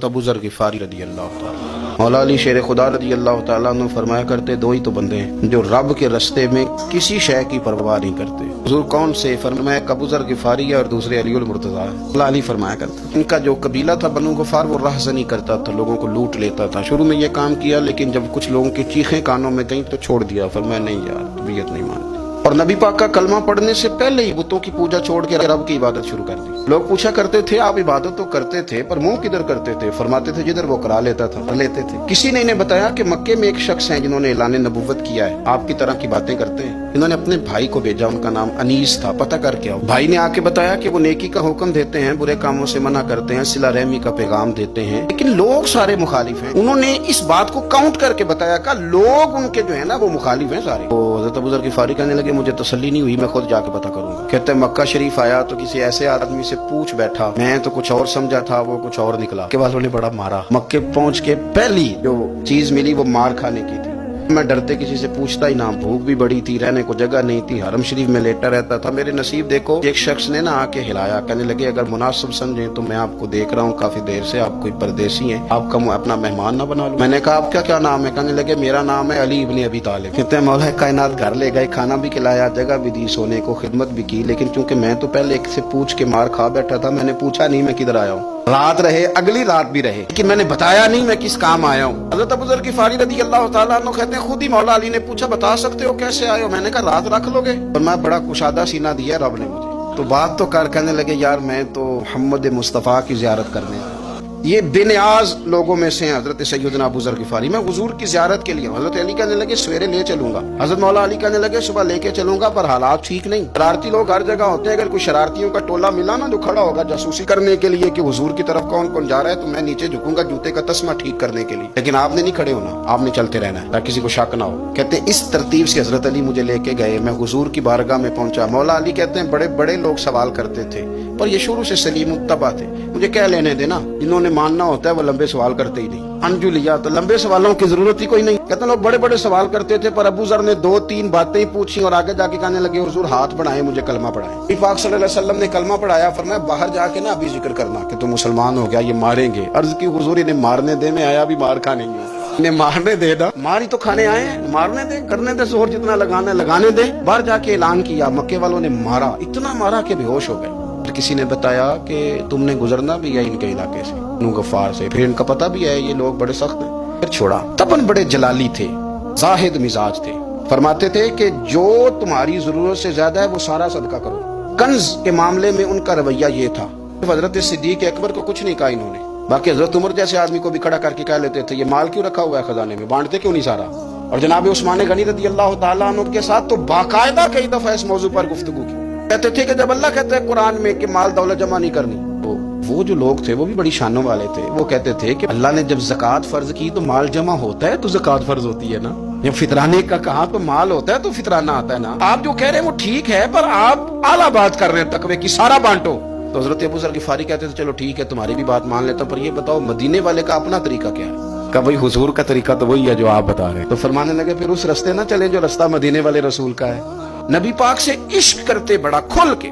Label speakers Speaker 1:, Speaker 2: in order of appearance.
Speaker 1: अबू ज़र ग़िफ़ारी रज़ी अल्लाह ताला मौला अली शेर खुदा रज़ी अल्लाह ताला अन्हु फरमाया करते, दो ही तो बंदे हैं जो रब के रास्ते में किसी शय की परवाह नहीं करते। हुज़ूर कौन से? फरमाया अबू ज़र ग़िफ़ारी है और दूसरे अलीउल मुर्तज़ा है। मौला अली फरमाया करते, इनका जो कबीला था बनु ग़फ़ार वो रहज़नी करता था, लोगों को लूट लेता था। शुरू में ये काम किया, लेकिन जब कुछ लोगों की चीखें कानों में गईं तो छोड़ दिया। फरमाया नहीं यार, तबीयत नहीं मानती। और नबी पाक का कलमा पढ़ने से पहले ही बुतों की पूजा छोड़ के रब की इबादत शुरू कर दी। लोग पूछा करते थे, आप इबादत तो करते थे पर मुंह किधर करते थे? फरमाते थे जिधर वो करा लेता था कर लेते थे। किसी ने इन्हें बताया कि मक्के में एक शख्स है जिन्होंने ऐलान नबुव्वत किया है, आपकी तरह की बातें करते हैं। इन्होंने अपने भाई को भेजा, उनका नाम अनीस था, पता करके आओ। भाई ने आके बताया कि वो नेकी का हुक्म देते हैं, बुरे कामों से मना करते हैं, सिला रहमी का पैगाम देते हैं, लेकिन लोग सारे मुखालिफ हैं। उन्होंने इस बात को काउंट करके बताया कि लोग उनके जो है ना वो मुखालिफ हैं सारे। तो हज़रत अबू ज़र ग़िफ़ारी कहने लगे, मुझे तसल्ली नहीं हुई, मैं खुद जाके पता करूंगा। कहते हैं मक्का शरीफ आया तो किसी ऐसे आदमी से पूछ बैठा, मैं तो कुछ और समझा था, वो कुछ और निकला। के वालों ने बड़ा मारा। मक्के पहुंच के पहली जो चीज मिली वो मार खाने की थी। मैं डरते किसी से पूछता ही ना, भूख भी बड़ी थी, रहने को जगह नहीं थी, हरम शरीफ में लेटा रहता था। मेरे नसीब देखो, एक शख्स ने ना आके हिलाया, कहने लगे अगर मुनासिब समझे तो मैं आपको देख रहा हूँ काफी देर से, आप कोई परदेसी हैं, आपका अपना मेहमान ना बना लो। मैंने कहा आपका क्या नाम है? कहने लगे मेरा नाम है अली इब्न अबी तालिब। कहते हैं मौला कायनात घर ले गए, खाना भी खिलाया, जगह भी दी, सोने को खिदमत भी की, लेकिन चूंकि मैं तो पहले एक से पूछ के मार खा बैठा था, मैंने पूछा नहीं मैं किधर आया हूँ। रात रहे, अगली रात भी रहे, लेकिन मैंने बताया नहीं मैं किस काम आया हूँ। हज़रत अबू ज़र ग़िफ़ारी रज़ी अल्लाह ताला अन्हु कहते हैं खुद ही मौला अली ने पूछा बता सकते हो कैसे आए हो? मैंने कहा रात रख लोगे? और मैं बड़ा कुशादा सीना दिया रब ने मुझे। तो बात तो कर कहने लगे यार मैं तो मोहम्मद मुस्तफ़ा की ज़ियारत करने, ये बेनियाज लोगों में से हैं हज़रत सैयदना अबू ज़र ग़िफ़ारी, मैं हुज़ूर की ज़ियारत के लिए। हज़रत अली कहने लगे सवेरे ले चलूंगा। हज़रत मौला अली कहने लगे सुबह लेके चलूंगा, पर हालात ठीक नहीं, शरारती लोग हर जगह होते हैं। अगर कोई शरारतियों का टोला मिला ना जो खड़ा होगा जासूसी करने के लिए कि हुज़ूर की तरफ कौन कौन जा रहा है, तो मैं नीचे झुकूंगा जूते का तस्मा ठीक करने के लिए, लेकिन आपने नहीं खड़े होना, आपने चलते रहना है ताकि किसी को शक ना हो। कहते हैं इस तरतीब से हज़रत अली मुझे लेके गए, मैं हुज़ूर की बारगाह में पहुंचा। मौला अली कहते हैं बड़े बड़े लोग सवाल करते थे, पर ये शुरू से सलीम मुत्तबा थे, मुझे क्या लेने देना, जिन्होंने मानना होता है वो लंबे सवाल करते ही नहीं। अंजू लिया तो लंबे सवालों की जरूरत ही कोई नहीं। कहते लोग बड़े बड़े सवाल करते थे, पर अबू ज़र ने दो तीन बातें ही पूछी और आगे जाके कहने लगे हुजूर हाथ बढ़ाए, मुझे कलमा पढ़ाए। नबी पाक सल्लल्लाहु अलैहि वसल्लम ने कलमा पढ़ाया, फरमाया बाहर जाके ना अभी जिक्र करना कि तुम मुसलमान हो गया, ये मारेंगे। अर्ज की हुजूर इन्हें मारने दे, मैं आया भी मार खाने नहीं, इन्हें मारने दे ना, मार ही तो खाने आए हैं, मारने दे, करने दे, जोर जितना लगाना लगाने दे। बाहर जाके ऐलान किया, मक्के वालों ने मारा, इतना मारा कि बेहोश हो गए। किसी ने बताया कि तुमने गुजरना भी है इनके इलाके से, बनु ग़फ़ार से, फिर इनका पता भी है ये लोग बड़े सख्त हैं। फिर छोड़ा। तबन बड़े जलाली थे, जाहिद मिजाज थे, फरमाते थे कि जो तुम्हारी जरूरत से ज्यादा है वो सारा सदका करो। कंज के मामले में उनका रवैया ये था। हजरत सिद्दीक अकबर को कुछ नहीं कहा इन्होंने, बाकी हजरत उमर जैसे आदमी को भी खड़ा करके कह लेते थे ये माल क्यों रखा हुआ है खजाने में, बांटते क्यों नहीं सारा। और जनाब उस्मान गनी रज़ी अल्लाह ताला अन्हु के साथ तो बाकायदा कई दफा इस मौजू पर गुफ्तगू की। कहते थे कि जब अल्लाह कहता है कुरान में कि माल दौलत जमा नहीं करनी, तो वो जो लोग थे वो भी बड़ी शानों वाले थे, वो कहते थे कि अल्लाह ने जब ज़कात फर्ज की तो माल जमा होता है तो ज़कात फर्ज होती है ना, जब फितराने का कहा तो माल होता है तो फितराना आता है ना। आप जो कह रहे हैं वो ठीक है, पर आप आला बात कर रहे हैं तकवे की, सारा बांटो। तो हज़रत अबू ज़र ग़िफ़ारी कहते थे चलो ठीक है तुम्हारी भी बात मान लेता, पर ये बताओ मदीने वाले का अपना तरीका क्या है? कहा भाई हुजूर का तरीका तो वही है जो आप बता रहे हैं। तो फरमाने लगे फिर उस रास्ते ना चले जो रास्ता मदीने वाले रसूल का है। नबी पाक से इश्क करते बड़ा खुल के,